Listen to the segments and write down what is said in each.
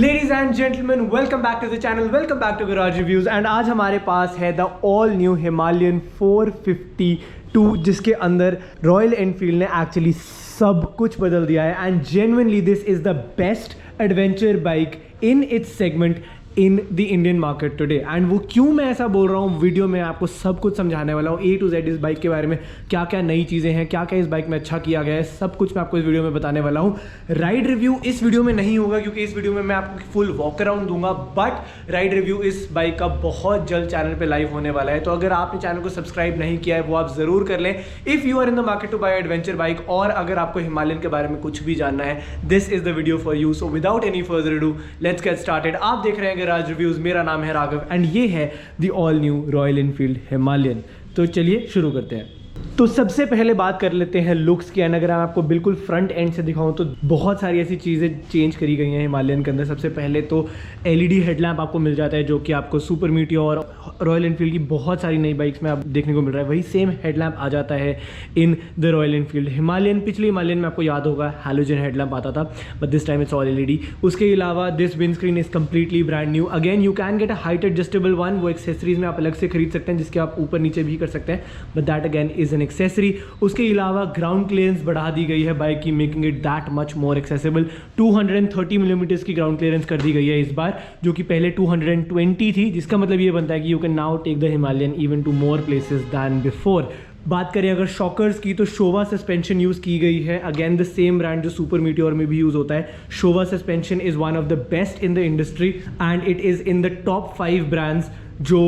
Ladies and gentleman, welcome back to the channel, welcome back to garage reviews. And आज हमारे पास है the all new Himalayan 452, जिसके अंदर royal Enfield ने actually सब कुछ बदल दिया है। And genuinely this is the best adventure bike in its segment in the Indian market today. And वो क्यों मैं ऐसा बोल रहा हूँ, वीडियो में आपको सब कुछ समझाने वाला हूँ, A to Z इस बाइक के बारे में, क्या क्या नई चीज़ें हैं, क्या क्या इस बाइक में अच्छा किया गया है, सब कुछ मैं आपको इस वीडियो में बताने वाला हूँ। राइड रिव्यू इस वीडियो में नहीं होगा क्योंकि इस वीडियो में मैं आपको फुल वॉक अराउंड दूंगा, बट राइड रिव्यू इस बाइक का बहुत जल्द चैनल पर लाइव होने वाला है। तो अगर आपने चैनल को सब्सक्राइब नहीं किया है वो आप ज़रूर कर लें if you are in the market to buy adventure bike. और अगर आपको हिमालयन के बारे में कुछ भी जानना है, this is the video for you. So without any further do let's get started. आप देख रहे हैं गराज रिव्यूज, मेरा नाम है राघव एंड ये है the all new Royal Enfield Himalayan. तो चलिए शुरू करते हैं। तो सबसे पहले बात कर लेते हैं लुक्स की। एंड अगर मैं आपको बिल्कुल फ्रंट एंड से दिखाऊं तो बहुत सारी ऐसी चीज़ें चेंज करी गई हैं हिमालयन के अंदर। सबसे पहले तो LED हेडलैम्प आपको मिल जाता है, जो कि आपको सुपर मीटियोर और रॉयल एनफील्ड की बहुत सारी नई बाइक्स में आप देखने को मिल रहा है। वही सेम हेडलैम्प आ जाता है in the royal Enfield Himalayan. पिछले हिमालयन में आपको याद होगा हैलोजन हेडलैम्प आता था, but this time it's all LED। उसके अलावा this wind screen is completely brand new. Again you can get a height adjustable one, वो एक्सेसरीज में आप अलग से खरीद सकते हैं, जिसके आप ऊपर नीचे भी कर सकते हैं, but that again is an accessory. उसके अलावा ग्राउंड क्लियरेंस बढ़ा दी गई है बाइक की, making it that much more accessible. 230 millimetres की ग्राउंड क्लियरेंस कर दी गई है इस बार, जो कि पहले 220 थी, जिसका मतलब ये बनता है कि you can now take the Himalayan even to more places than before. बात करें अगर शॉकर्स की, तो शोवा सस्पेंशन यूज़ की गई है। अगेन द सेम ब्रांड जो सुपर मीटियोर में भी यूज़ होता है। Showa suspension is one of the best in the industry and it is in the top 5 brands जो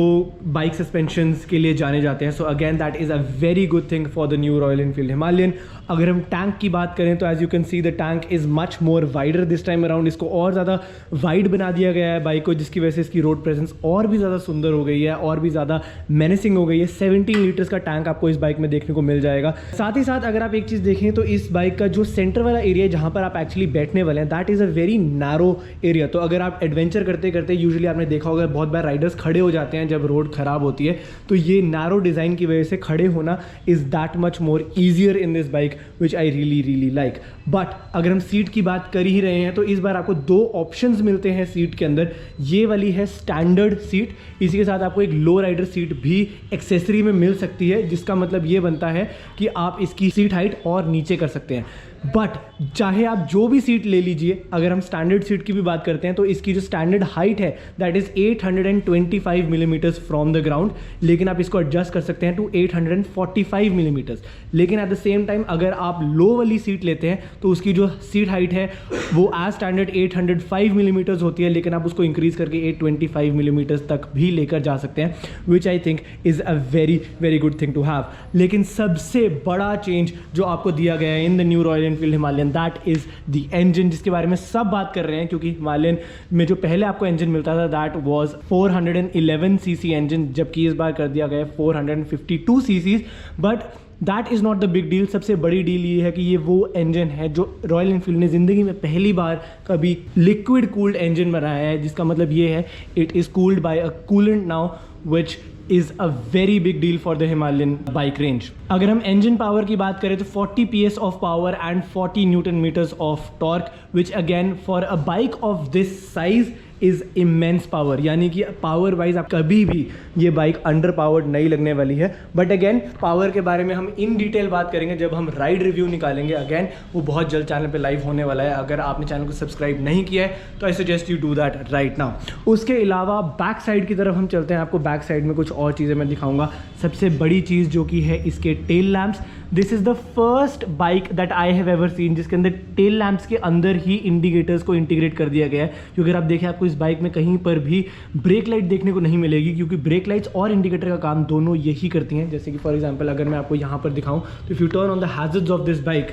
बाइक सस्पेंशंस के लिए जाने जाते हैं। So again that is a very good thing for the new Royal Enfield Himalayan. अगर हम tank की बात करें तो as you can see the tank is much more wider this time around. इसको और ज़्यादा वाइड बना दिया गया है बाइक को, जिसकी वजह से इसकी रोड प्रेजेंस और भी ज़्यादा सुंदर हो गई है, और भी ज़्यादा मेनेसिंग हो गई है। 17 लीटर्स का टैंक आपको इस बाइक में देखने को मिल जाएगा। साथ ही साथ अगर आप एक चीज़ देखें तो इस बाइक का जो सेंटर वाला एरिया है जहाँ पर आप एक्चुअली बैठने वाले हैं, that is a very narrow area. तो अगर आप एडवेंचर करते करते यूजुअली आपने देखा होगा बहुत बार राइडर्स खड़े हो जाते हैं जब रोड खराब होती है, तो ये नैरो डिज़ाइन की वजह से खड़े होना is that much more easier in this bike, which I really like. But अगर हम सीट की बात कर ही रहे हैं तो इस बार आपको 2 ऑप्शंस मिलते हैं सीट के अंदर। ये वाली है स्टैंडर्ड सीट, इसी के साथ आपको एक लो राइडर सीट भी एक्सेसरी में मिल सकती है, जिसका मतलब ये बनता है कि आप इसकी सीट हाइट और नीचे कर सकते हैं। बट चाहे आप जो भी सीट ले लीजिए, अगर हम स्टैंडर्ड सीट की भी बात करते हैं तो इसकी जो स्टैंडर्ड हाइट है that is 825 millimetres from the ground, लेकिन आप इसको एडजस्ट कर सकते हैं टू 845 मिलीमीटर्स। लेकिन एट द सेम टाइम अगर आप लो वाली सीट लेते हैं तो उसकी जो सीट हाइट है वो एज स्टैंडर्ड 805 मिलीमीटर्स होती है, लेकिन आप उसको इंक्रीज करके 825 मिलीमीटर्स तक भी लेकर जा सकते हैं, which I think is a very good thing to have. लेकिन सबसे बड़ा चेंज जो आपको दिया गया है in the new Royal Enfield Himalayan, that is the engine, जिसके बारे में सब बात कर रहे हैं, क्योंकि हिमालयन में जो पहले आपको इंजन मिलता था दैट वाज 411 सीसी इंजन, जबकि इस बार कर दिया गया 452 CC. But that is not the big deal. सबसे बड़ी डील ये है कि ये वो इंजन है जो रॉयल एनफील्ड ने ज़िंदगी में पहली बार कभी लिक्विड कूल्ड इंजन बनाया है, जिसका मतलब ये है it is cooled by a coolant now, which is a very big deal for the Himalayan bike range. अगर हम engine power की बात करें तो 40 PS of power and 40 Newton meters of torque, which again for a bike of this size is immense power। यानी कि power wise आप कभी भी ये बाइक अंडर पावर्ड नहीं लगने वाली है। बट अगेन पावर के बारे में हम इन डिटेल बात करेंगे जब हम राइड रिव्यू निकालेंगे। अगेन वो बहुत जल्द चैनल पे लाइव होने वाला है। अगर आपने चैनल को सब्सक्राइब नहीं किया है तो I suggest you do that right now. उसके अलावा बैक साइड की तरफ हम चलते हैं, आपको बैक साइड में कुछ और चीज़ें मैं दिखाऊंगा। सबसे बड़ी चीज़ जो कि है इसके tail lamps. This is the first bike that I have ever seen जिसके अंदर टेल लैम्प्स के अंदर ही इंडिकेटर्स को इंटीग्रेट कर दिया गया है। क्योंकि अगर आप देखें आपको इस बाइक में कहीं पर भी ब्रेक लाइट देखने को नहीं मिलेगी, क्योंकि ब्रेक लाइट्स और इंडिकेटर का काम दोनों यही करती हैं। जैसे कि फॉर एग्जांपल अगर मैं आपको यहाँ पर दिखाऊं तो if U turn on the hazards of this bike,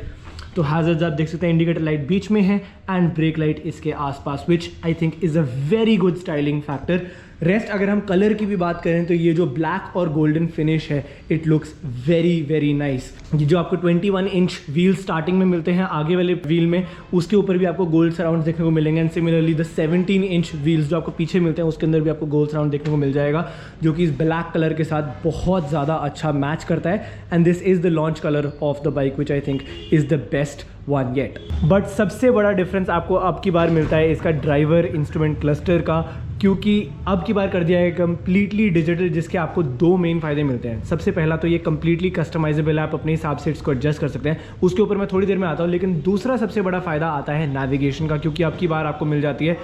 तो हैजर्ड्स आप देख सकते हैं इंडिकेटर लाइट बीच में है एंड ब्रेक लाइट इसके आसपास, which I think is a very good styling factor. Rest अगर हम कलर की भी बात करें तो ये जो ब्लैक और गोल्डन फिनिश है, it looks very very nice. ये जो आपको 21 इंच व्हील स्टार्टिंग में मिलते हैं आगे वाले व्हील में, उसके ऊपर भी आपको गोल्ड सराउंड देखने को मिलेंगे। And similarly the 17 inch wheels जो आपको पीछे मिलते हैं उसके अंदर भी आपको गोल्ड सराउंड देखने को मिल जाएगा, जो कि इस ब्लैक कलर के साथ बहुत ज़्यादा अच्छा मैच करता है। And this is the launch colour of the bike which I think is the best one yet. But सबसे बड़ा डिफरेंस आपको अब की बार मिलता है इसका ड्राइवर इंस्ट्रूमेंट क्लस्टर का, क्योंकि अब की बार कर दिया है कम्प्लीटली डिजिटल, जिसके आपको दो मेन फ़ायदे मिलते हैं। सबसे पहला तो ये कम्प्लीटली कस्टमाइजेबल है, आप अपने हिसाब से इसको एडजस्ट कर सकते हैं, उसके ऊपर मैं थोड़ी देर में आता हूँ। लेकिन दूसरा सबसे बड़ा फ़ायदा आता है नेविगेशन का, क्योंकि अब की बार आपको मिल जाती है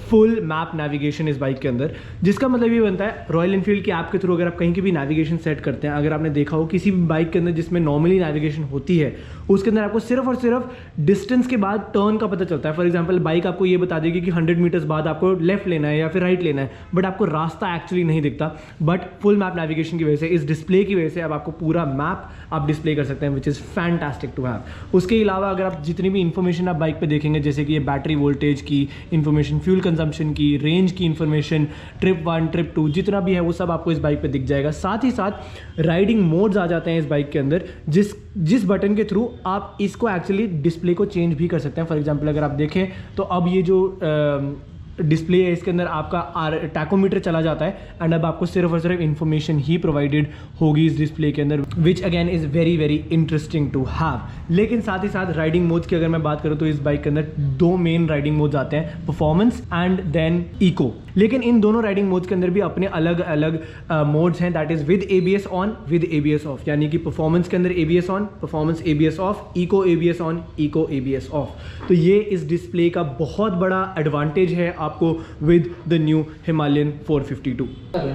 फुल मैप नेविगेशन इस बाइक के अंदर, जिसका मतलब ये बनता है रॉयल एनफील्ड की ऐप के थ्रू अगर आप कहीं की भी नेविगेशन सेट करते हैं, अगर आपने देखा हो किसी भी बाइक के अंदर जिसमें नॉर्मली नेविगेशन होती है, उसके अंदर आपको सिर्फ और सिर्फ डिस्टेंस के बाद टर्न का पता चलता है। फॉर एग्जांपल बाइक आपको ये बता देगी कि 100 मीटर्स बाद आपको लेफ्ट लेना है या फिर राइट लेना है, बट आपको रास्ता एक्चुअली नहीं दिखता। बट फुल मैप नेविगेशन की वजह से, इस डिस्प्ले की वजह से अब आपको पूरा मैप आप डिस्प्ले कर सकते हैं, which is fantastic to have. उसके अलावा अगर आप जितनी भी इन्फॉर्मेशन आप बाइक पे देखेंगे, जैसे कि ये बैटरी वोल्टेज की इन्फॉर्मेशन, फ्यूल कंजम्पशन की, रेंज की इन्फॉर्मेशन, ट्रिप 1 ट्रिप 2 जितना भी है वो सब आपको इस बाइक पे दिख जाएगा। साथ ही साथ राइडिंग मोड्स आ जाते हैं इस बाइक के अंदर, जिस बटन के थ्रू आप इसको एक्चुअली डिस्प्ले को चेंज भी कर सकते हैं। फॉर एग्जांपल अगर आप देखें तो अब ये जो डिस्प्ले है इसके अंदर आपका टैकोमीटर चला जाता है, एंड अब आपको सिर्फ और सिर्फ इन्फॉर्मेशन ही प्रोवाइडेड होगी इस डिस्प्ले के अंदर, which again is very very interesting to have. लेकिन साथ ही साथ राइडिंग मोड्स की अगर मैं बात करूँ तो इस बाइक के अंदर दो मेन राइडिंग मोड्स आते हैं, परफॉर्मेंस एंड देन इको। लेकिन इन दोनों राइडिंग मोड्स के अंदर भी अपने अलग अलग मोड्स हैं, that is with ABS on, with ABS off, यानी कि परफॉर्मेंस के अंदर ABS on, performance ABS off, eco ABS on, eco ABS off. तो ये इस डिस्प्ले का बहुत बड़ा एडवांटेज है आपको with the new Himalayan 452।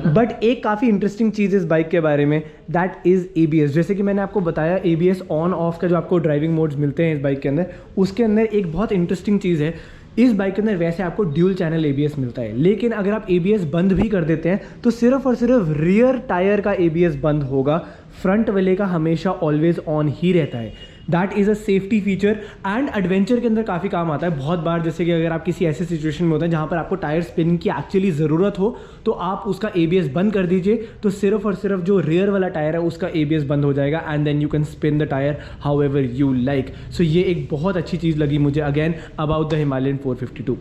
But एक काफ़ी इंटरेस्टिंग चीज़ इस बाइक के बारे में, दैट इज़ ABS। जैसे कि मैंने आपको बताया ABS ऑन ऑफ का जो आपको ड्राइविंग मोड्स मिलते हैं इस बाइक के अंदर, उसके अंदर एक बहुत इंटरेस्टिंग चीज़ है, इस बाइक के अंदर वैसे आपको ड्यूल चैनल ABS मिलता है, लेकिन अगर आप ABS बंद भी कर देते हैं तो सिर्फ और सिर्फ रियर टायर का ABS बंद होगा, फ्रंट वाले का हमेशा ऑलवेज ऑन ही रहता है। That is a safety feature and adventure के अंदर काफ़ी काम आता है। बहुत बार जैसे कि अगर आप किसी ऐसे सिचुएशन में होते हैं जहाँ पर आपको टायर स्पिन की एक्चुअली ज़रूरत हो, तो आप उसका ABS बंद कर दीजिए, तो सिर्फ और सिर्फ जो रियर वाला टायर है उसका ABS बंद हो जाएगा, and then you can spin the tyre however you like. So ये एक बहुत अच्छी चीज़ लगी मुझे अगेन अबाउट द हिमालयन 452।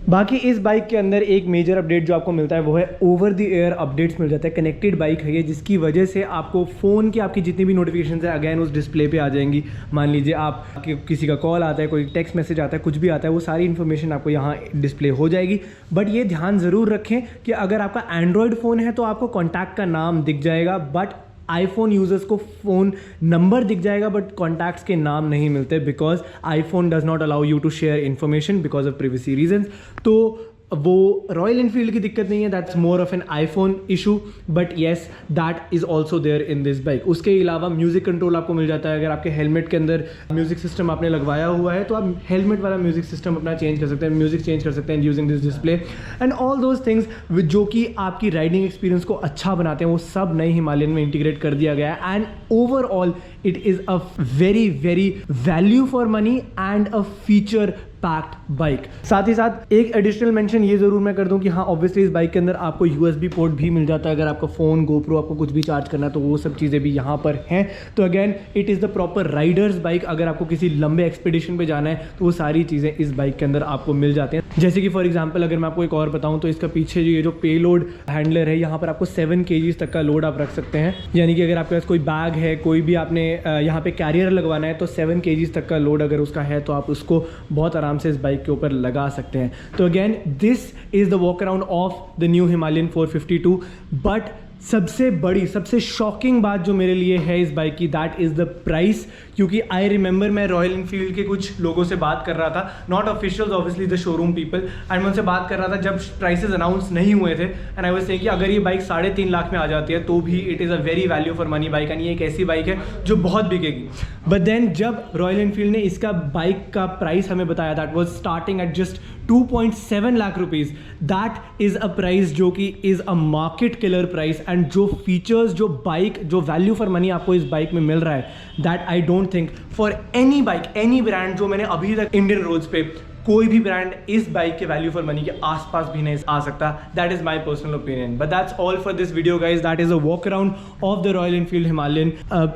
बाकी इस बाइक के अंदर एक मेजर अपडेट जो आपको मिलता है वो है ओवर द एयर अपडेट्स मिल जाता है। कनेक्टेड बाइक है ये, जिसकी वजह से आपको फ़ोन की आपकी जितनी भी नोटिफिकेशन है अगेन उस डिस्प्ले पे आ जाएंगी। मान लीजिए आप किसी का कॉल आता है, कोई टेक्स्ट मैसेज आता है, कुछ भी आता है, वो सारी इन्फॉर्मेशन आपको यहाँ डिस्प्ले हो जाएगी। बट ये ध्यान ज़रूर रखें कि अगर आपका एंड्रॉयड फ़ोन है तो आपको कॉन्टैक्ट का नाम दिख जाएगा, बट आईफोन यूजर्स को फ़ोन नंबर दिख जाएगा बट कॉन्टैक्ट्स के नाम नहीं मिलते, because iPhone does not allow you to share information because of privacy reasons. तो वो रॉयल एनफील्ड की दिक्कत नहीं है, that's more of an iPhone issue, but yes that is also there in this bike. उसके अलावा म्यूज़िक कंट्रोल आपको मिल जाता है। अगर आपके हेलमेट के अंदर म्यूज़िक सिस्टम आपने लगवाया हुआ है तो आप हेलमेट वाला म्यूज़िक सिस्टम अपना चेंज कर सकते हैं, म्यूज़िक चेंज कर सकते हैं using this display and all those things जो कि आपकी राइडिंग एक्सपीरियंस को अच्छा बनाते हैं, वो सब नए हिमालयन में इंटीग्रेट कर दिया गया है। And overall it is a very very value for money and a feature packed bike. साथ ही साथ एक एडिशनल मेंशन ये जरूर मैं कर दूं कि हाँ ऑब्वियसली इस बाइक के अंदर आपको USB पोर्ट भी मिल जाता है। अगर आपका फ़ोन GoPro आपको कुछ भी चार्ज करना है तो वो सब चीज़ें भी यहाँ पर हैं। तो again it is the proper Riders bike. अगर आपको किसी लंबे एक्सपीडिशन पे जाना है तो वो सारी चीज़ें इस बाइक के अंदर आपको मिल जाते हैं। जैसे कि फॉर एग्जाम्पल अगर मैं आपको एक और बताऊँ तो इसका पीछे ये जो पे लोड हैंडलर है, यहाँ पर आपको 7 kg तक का लोड आप रख सकते हैं। यानी कि अगर आपके पास कोई बैग है, कोई भी आपने यहाँ पे कैरियर लगवाना है तो 7 kg तक का लोड अगर उसका है तो आप उसको बहुत आराम से इस बाइक के ऊपर लगा सकते हैं। तो again this is the walk around of the new Himalayan 452। But सबसे बड़ी सबसे शॉकिंग बात जो मेरे लिए है इस बाइक की, दैट इज़ द प्राइस। क्योंकि आई रिमेंबर मैं रॉयल एनफील्ड के कुछ लोगों से बात कर रहा था, not officials obviously the showroom people, and मैं उनसे बात कर रहा था जब प्राइसेस अनाउंस नहीं हुए थे। एंड आई वाज सेइंग कि अगर ये बाइक 3.5 लाख में आ जाती है तो भी it is a very value for money bike, and ये एक ऐसी बाइक है जो बहुत बिकेगी। बट देन जब रॉयल एनफील्ड ने इसका बाइक का प्राइस हमें बताया, that was starting at just 2.7 lakh rupees. That is a price जो कि is a market killer price. And जो फीचर्स, जो बाइक, जो वैल्यू फॉर मनी आपको इस बाइक में मिल रहा है, that I don't think for any bike, any brand जो मैंने अभी तक इंडियन रोड्स पे कोई भी ब्रांड इस बाइक के वैल्यू फॉर मनी के आसपास भी नहीं आ सकता. That is my personal opinion. But that's all for this video guys. That is a walk around of the royal Enfield Himalayan.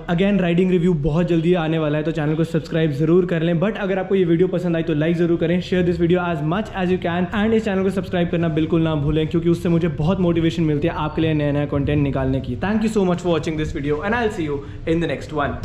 Again riding review बहुत जल्दी आने वाला है, तो चैनल को सब्सक्राइब जरूर कर लें. बट अगर आपको ये वीडियो पसंद आई तो लाइक जरूर करें, share this video as much as you can, and इस चैनल को सब्सक्राइब करना बिल्कुल ना भूलें, क्योंकि उससे मुझे बहुत मोटिवेशन मिलती है आपके लिए नया नया कंटेंट निकालने की. Thank you so much for watching this video and I will see you in the next one.